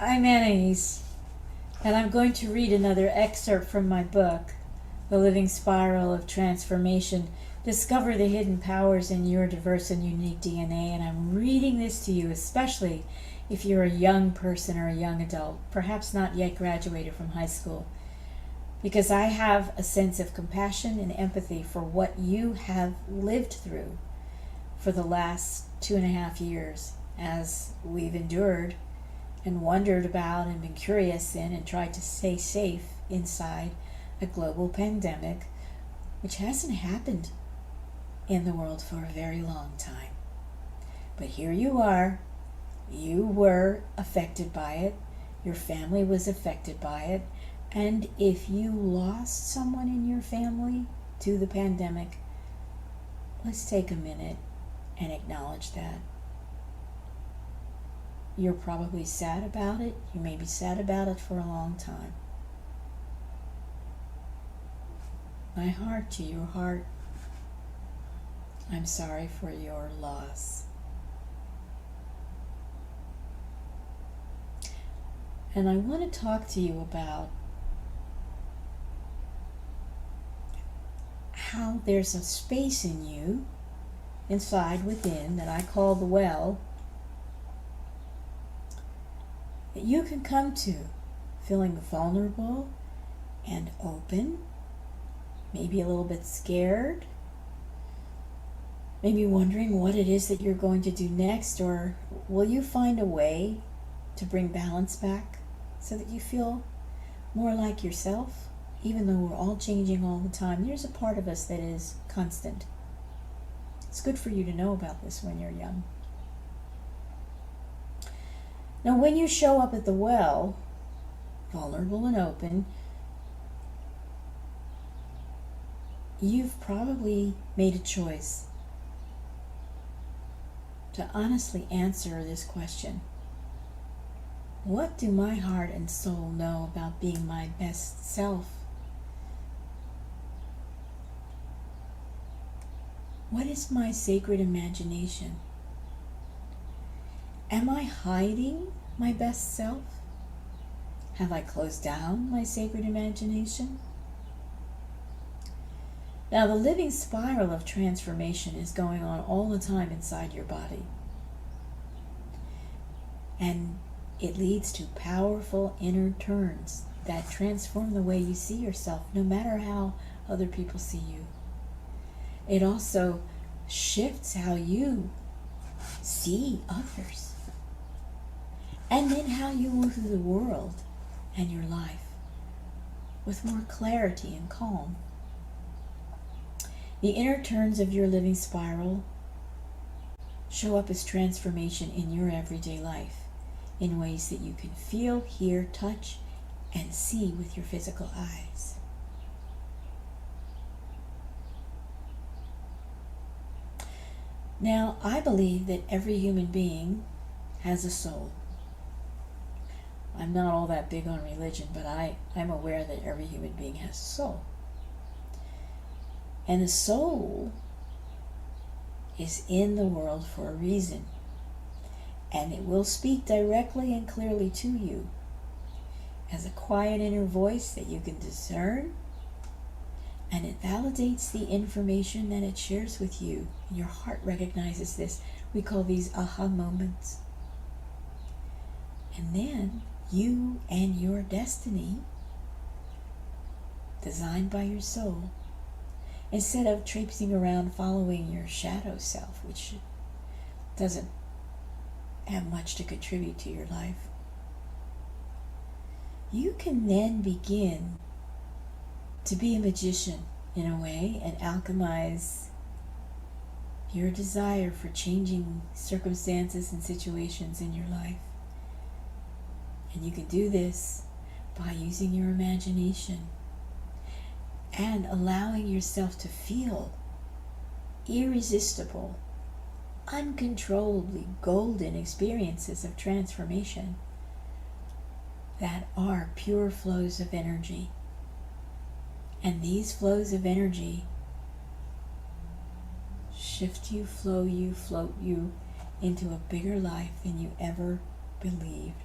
I'm Anais, and I'm going to read another excerpt from my book, The Living Spiral of Transformation. Discover the hidden powers in your diverse and unique DNA. And I'm reading this to you, especially if you're a young person or a young adult, perhaps not yet graduated from high school, because I have a sense of compassion and empathy for what you have lived through for the last 2.5 years as we've endured and wondered about and been curious in and tried to stay safe inside a global pandemic, which hasn't happened in the world for a very long time. But here you are. You were affected by it. Your family was affected by it. And if you lost someone in your family to the pandemic, let's take a minute and acknowledge that. You're probably sad about it. You may be sad about it for a long time. My heart to your heart. I'm sorry for your loss. And I want to talk to you about how there's a space in you, inside within, that I call the well, that you can come to, feeling vulnerable and open, maybe a little bit scared, maybe wondering what it is that you're going to do next, or will you find a way to bring balance back so that you feel more like yourself, even though we're all changing all the time. There's a part of us that is constant. It's good for you to know about this when you're young. Now, when you show up at the well, vulnerable and open, you've probably made a choice to honestly answer this question. What do my heart and soul know about being my best self? What is my sacred imagination? Am I hiding my best self? Have I closed down my sacred imagination? Now, the living spiral of transformation is going on all the time inside your body. And it leads to powerful inner turns that transform the way you see yourself, no matter how other people see you. It also shifts how you see others, and then how you move through the world and your life with more clarity and calm. The inner turns of your living spiral show up as transformation in your everyday life in ways that you can feel, hear, touch, and see with your physical eyes. Now, I believe that every human being has a soul. I'm not all that big on religion, but I'm aware that every human being has a soul. And the soul is in the world for a reason. And it will speak directly and clearly to you as a quiet inner voice that you can discern. And it validates the information that it shares with you. And your heart recognizes this. We call these aha moments. And then you and your destiny, designed by your soul, instead of traipsing around following your shadow self, which doesn't have much to contribute to your life, you can then begin to be a magician in a way and alchemize your desire for changing circumstances and situations in your life. And you can do this by using your imagination and allowing yourself to feel irresistible, uncontrollably golden experiences of transformation that are pure flows of energy. And these flows of energy shift you, flow you, float you into a bigger life than you ever believed